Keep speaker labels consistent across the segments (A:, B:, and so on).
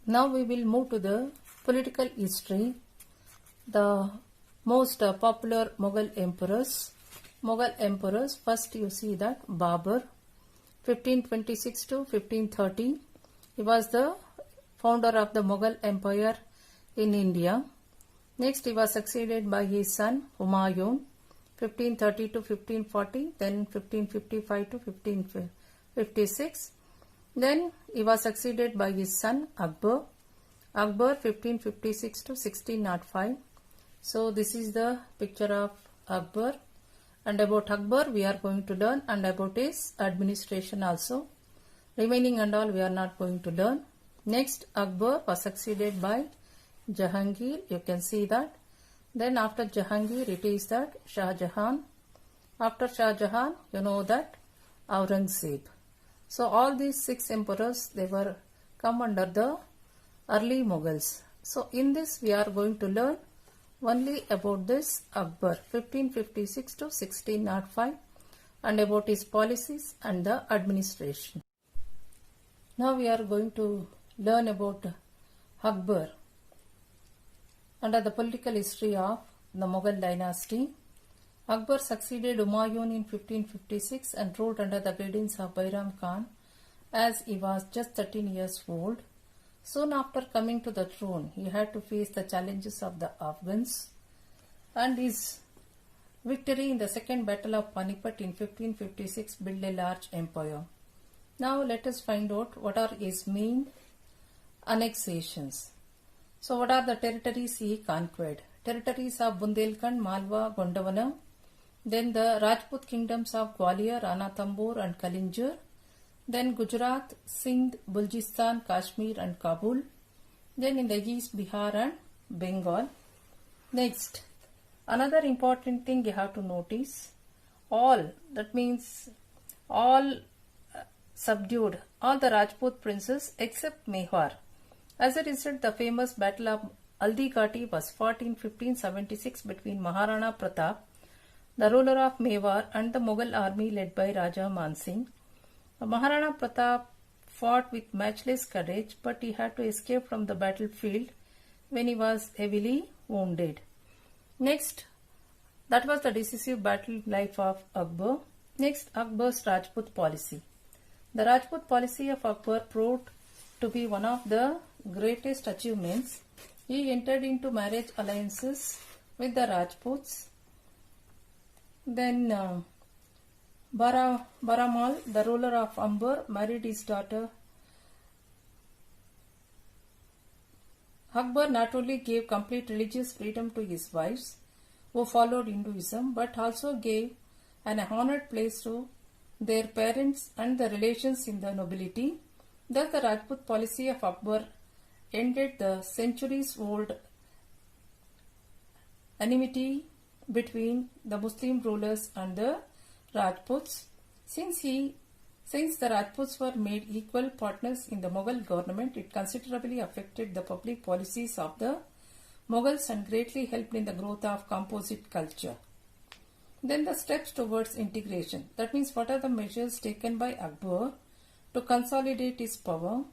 A: Now we will move to the political history. The most popular Mughal emperors. First you see that Babur, 1526 to 1530. He was the founder of the Mughal Empire in India. Next he was succeeded by his son Humayun, 1530 to 1540, then 1555 to 1556. Then he was succeeded by his son Akbar, 1556 to 1605. So this is the picture of Akbar, and about Akbar we are going to learn, and about his administration also. Remaining and all we are not going to learn. Next Akbar was succeeded by Jahangir, you can see that. Then after Jahangir it is that Shah Jahan. After Shah Jahan you know that Aurangzeb. So all these 6 emperors, they were come under the early Mughals. So in this we are going to learn only about this Akbar, 1556 to 1605, and about his policies and the administration. Now we are going to learn about Akbar under the political history of the Mughal dynasty. Akbar succeeded Humayun in 1556 and ruled under the guidance of Bairam Khan as he was just 13 years old. Soon after coming to the throne, he had to face the challenges of the Afghans, and his victory in the second battle of Panipat in 1556 built a large empire. Now let us find out what are his main annexations. So what are the territories he conquered? Territories of Bundelkhand, Malwa, Gondwana, then the Rajput kingdoms of Gwalior, Ranthambore and Kalinjar, then Gujarat, Sindh, Balochistan, Kashmir and Kabul, then in the east Bihar and Bengal. Next, another important thing you have to notice, all, that means all subdued all the Rajput princes except Mewar. As a result, the famous battle of Haldi Ghati was fought in 1576 between Maharana Pratap, the ruler of Mewar, and the Mughal army led by Raja Man Singh. Maharana Pratap fought with matchless courage, but he had to escape from the battlefield when he was heavily wounded. Next, that was the decisive battle life of Akbar. Next, Akbar's Rajput policy. The Rajput policy of Akbar proved to be one of the greatest achievements. He entered into marriage alliances with the Rajputs. Then Baramal, the ruler of Amber, married his daughter. Akbar not only gave complete religious freedom to his wives who followed Hinduism, but also gave an honored place to their parents and the relations in the nobility. Thus the Rajput policy of Akbar ended the centuries-old enmity between the Muslim rulers and the Rajputs. Since the Rajputs were made equal partners in the Mughal government, it considerably affected the public policies of the Mughals and greatly helped in the growth of composite culture. Then the steps towards integration. That means what are the measures taken by Akbar to consolidate his power?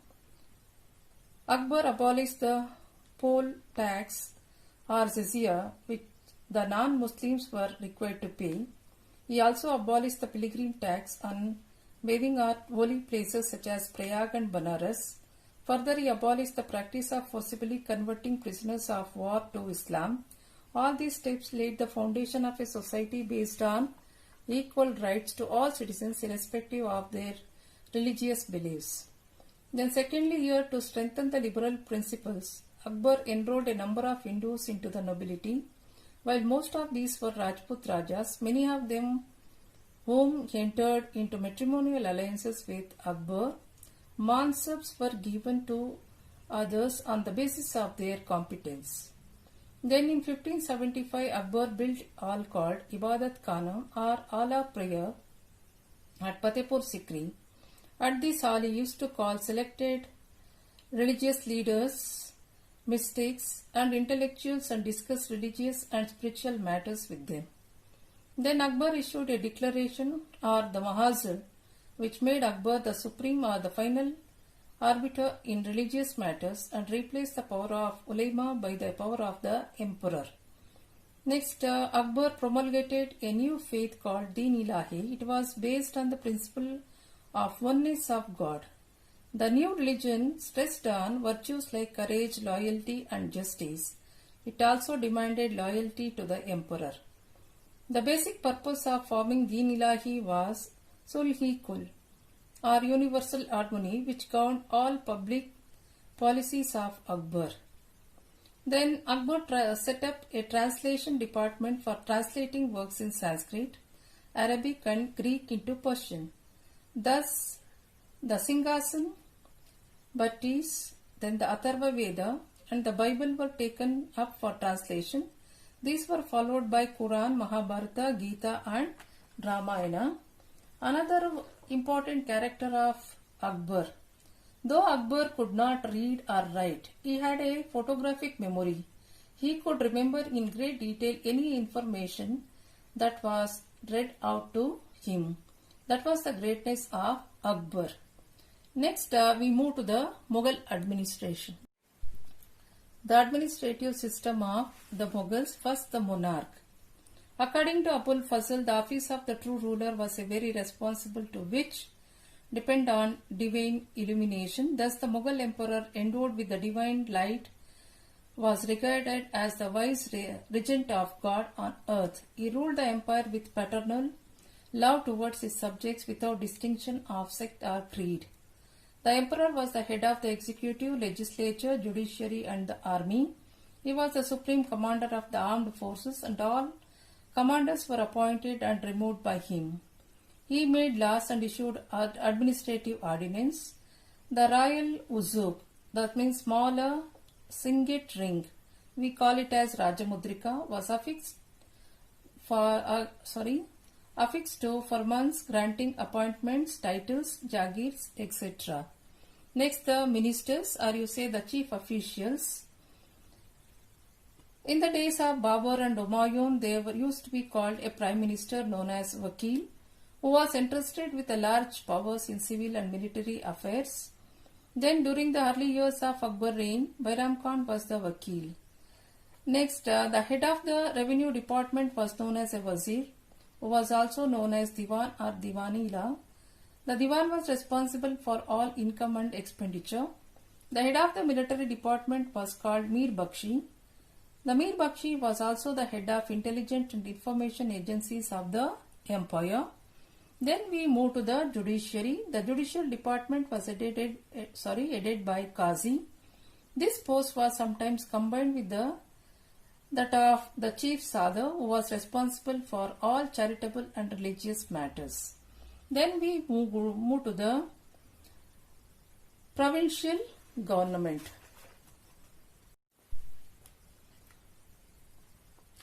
A: Akbar abolished the poll tax or jizya which the non-Muslims were required to pay. He also abolished the pilgrim tax on bathing at holy places such as Prayag and Banaras. Further, he abolished the practice of forcibly converting prisoners of war to Islam. All these steps laid the foundation of a society based on equal rights to all citizens irrespective of their religious beliefs. Then secondly, here to strengthen the liberal principles, Akbar enrolled a number of Hindus into the nobility. While most of these were Rajput Rajas, many of them whom entered into matrimonial alliances with Akbar, mansabs were given to others on the basis of their competence. Then in 1575, Akbar built hall called Ibadat Khana or Hall of Prayer at Fatehpur Sikri. At this hall, he used to call selected religious leaders, mystics and intellectuals and discuss religious and spiritual matters with them. Then Akbar issued a declaration or the Mahazal which made Akbar the supreme or the final arbiter in religious matters and replaced the power of ulema by the power of the emperor. Next, Akbar promulgated a new faith called Deen Ilahi. It was based on the principle of oneness of God. The new religion stressed on virtues like courage, loyalty and justice. It also demanded loyalty to the emperor. The basic purpose of forming Deen Ilahi was Sulh-i-Kul, or universal harmony, which governed all public policies of Akbar. Then Akbar set up a translation department for translating works in Sanskrit, Arabic and Greek into Persian. Thus, the Singhasan, Bhattis, then the Atharva Veda and the Bible were taken up for translation. These were followed by Quran, Mahabharata, Gita and Ramayana. Another important character of Akbar. Though Akbar could not read or write, he had a photographic memory. He could remember in great detail any information that was read out to him. That was the greatness of Akbar. Next, we move to the Mughal administration. The administrative system of the Mughals. First, the monarch. According to Abul Fazl, the office of the true ruler was a very responsible to which depend on divine illumination. Thus, the Mughal emperor, endowed with the divine light, was regarded as the wise regent of God on earth. He ruled the empire with paternal love towards his subjects without distinction of sect or creed. The emperor was the head of the executive, legislature, judiciary and the army. He was the supreme commander of the armed forces and all commanders were appointed and removed by him. He made laws and issued administrative ordinance. The royal uzuk, that means smaller signet ring, we call it as Rajamudrika, was affixed to for months granting appointments, titles, jagirs, etc. Next, the ministers, or you say the chief officials. In the days of Babur and Humayun, they used to be called a prime minister known as Vakil, who was entrusted with the large powers in civil and military affairs. Then, during the early years of Akbar reign, Bairam Khan was the Vakil. Next, the head of the revenue department was known as a Wazir, who was also known as Diwan or Diwanila. The Diwan was responsible for all income and expenditure. The head of the military department was called Mir Bakshi. The Mir Bakshi was also the head of intelligence and information agencies of the empire. Then we move to the judiciary. The judicial department was headed by Qazi. This post was sometimes combined with that of the chief Sadr, who was responsible for all charitable and religious matters. Then we move to the provincial government.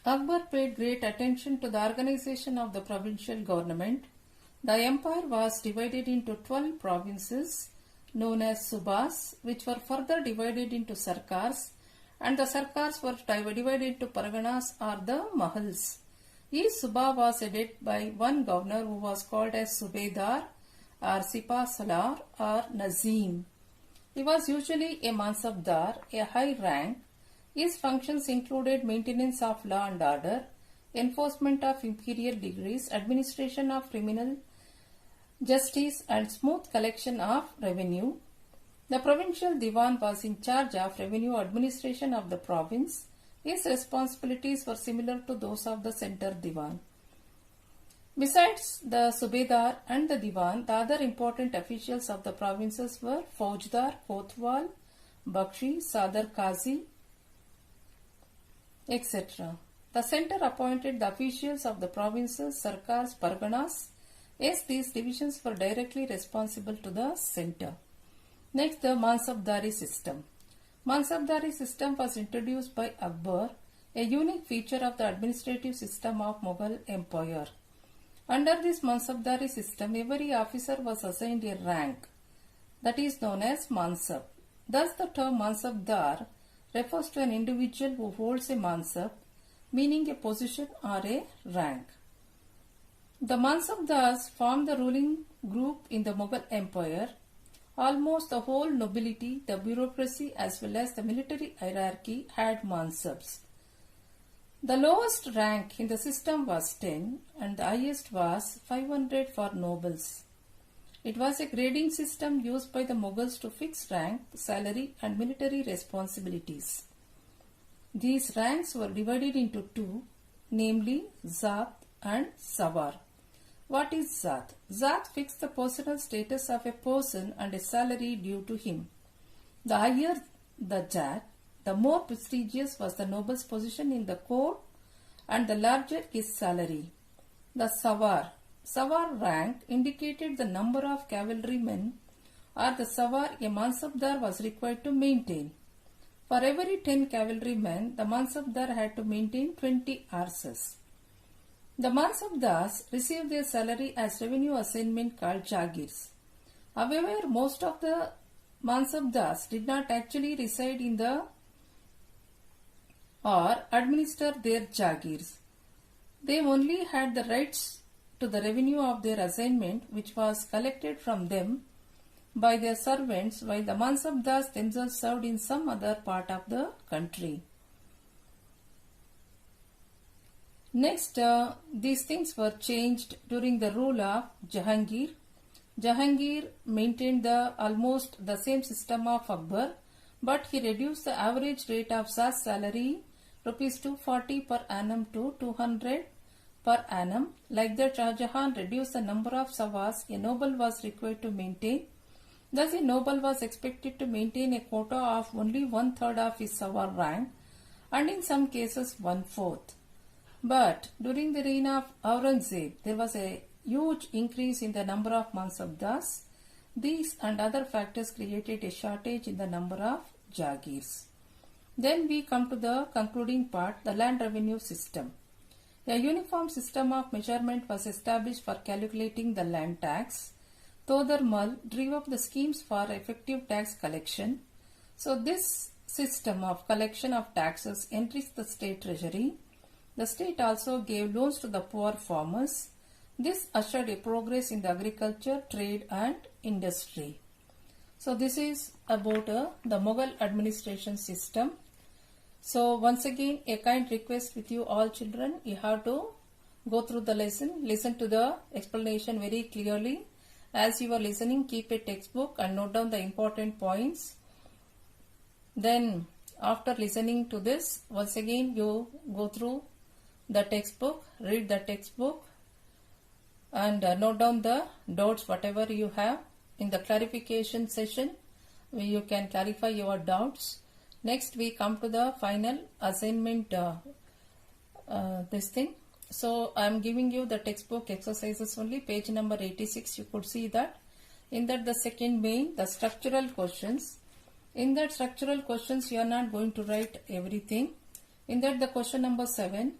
A: Akbar paid great attention to the organization of the provincial government. The empire was divided into 12 provinces known as Subas, which were further divided into Sarkars, and the Sarkars were divided into Parganas or the Mahals. Each Suba was headed by one governor who was called as Subedar or Sipah Salar or Nazim. He was usually a Mansabdar, a high rank. His functions included maintenance of law and order, enforcement of imperial decrees, administration of criminal justice and smooth collection of revenue. The provincial Diwan was in charge of revenue administration of the province. His responsibilities were similar to those of the center Diwan. Besides the Subedar and the Diwan, the other important officials of the provinces were Faujadar, Kotwal, Bakshi, Sadar Qazi, etc. The center appointed the officials of the provinces, Sarkars, Parganas. Yes, these divisions were directly responsible to the center. Next, the Mansabdari system. Mansabdari system was introduced by Akbar, a unique feature of the administrative system of Mughal Empire. Under this Mansabdari system, every officer was assigned a rank that is known as Mansab. Thus, the term Mansabdar refers to an individual who holds a Mansab, meaning a position or a rank. The Mansabdars formed the ruling group in the Mughal Empire. Almost the whole nobility, the bureaucracy as well as the military hierarchy had mansabs. The lowest rank in the system was 10 and the highest was 500 for nobles. It was a grading system used by the Mughals to fix rank, salary and military responsibilities. These ranks were divided into two, namely Zat and Sawar. What is Zat? Zat fixed the personal status of a person and a salary due to him. The higher the Zat, the more prestigious was the noble's position in the court and the larger his salary. The Sawar rank indicated the number of cavalrymen or the Sawar a Mansabdar was required to maintain. For every 10 cavalrymen, the Mansabdar had to maintain 20 horses. The Mansabdars received their salary as revenue assignment called Jagirs. However, most of the Mansabdars did not actually reside in the or administer their Jagirs. They only had the rights to the revenue of their assignment, which was collected from them by their servants, while the Mansabdars themselves served in some other part of the country. Next, these things were changed during the rule of Jahangir. Jahangir maintained almost the same system of Akbar, but he reduced the average rate of Zat's salary Rs 240 per annum to 200 per annum. Like that, Shah Jahan reduced the number of Sawars a noble was required to maintain. Thus, a noble was expected to maintain a quota of only 1/3 of his Sawar rank and in some cases 1/4. But during the reign of Aurangzeb, there was a huge increase in the number of Mansabdars. These and other factors created a shortage in the number of Jagirs. Then we come to the concluding part, the land revenue system. A uniform system of measurement was established for calculating the land tax. Todar Mal drew up the schemes for effective tax collection. So this system of collection of taxes enriched the state treasury. The state also gave loans to the poor farmers. This ushered a progress in the agriculture, trade and industry. So this is about the Mughal administration system. So once again, a kind request with you all children, you have to go through the lesson, listen to the explanation very clearly. As you are listening, keep a textbook and note down the important points. Then after listening to this, once again you go through the textbook, read the textbook and note down the doubts whatever you have. In the clarification session, you can clarify your doubts. Next we come to the final assignment this thing. So I am giving you the textbook exercises only, page number 86. You could see that. In that the second main, the structural questions. In that structural questions you are not going to write everything. In that the question number 7,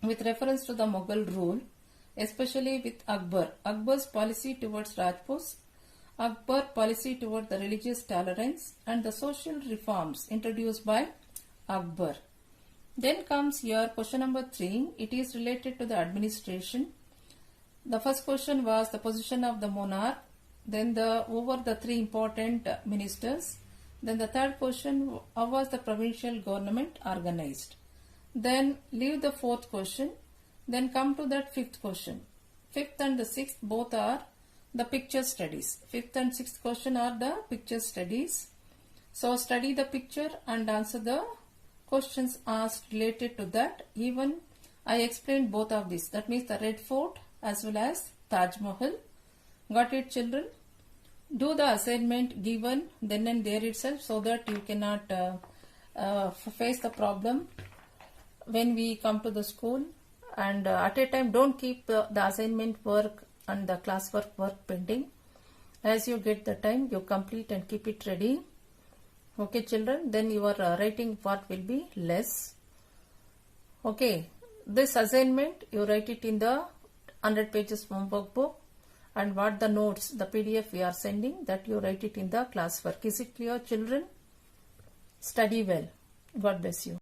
A: with reference to the Mughal rule, especially with Akbar, Akbar's policy towards Rajputs, Akbar policy toward the religious tolerance and the social reforms introduced by Akbar. Then comes your question number 3. It is related to the administration. The first question was the position of the monarch, then over the 3 important ministers. Then the third question, how was the provincial government organized? Then leave the 4th question. Then come to that 5th question. 5th and the 6th both are the picture studies. 5th and 6th question are the picture studies. So study the picture and answer the questions asked related to that. Even I explained both of these. That means the Red Fort as well as Taj Mahal. Got it, children? Do the assignment given then and there itself so that you cannot face the problem when we come to the school. And at a time, don't keep the assignment work and the classwork work pending. As you get the time, you complete and keep it ready. Okay, children, then your writing part will be less. Okay, this assignment, you write it in the 100 pages homework book, and what the notes, the PDF we are sending, that you write it in the classwork. Is it clear, children? Study well. God bless you.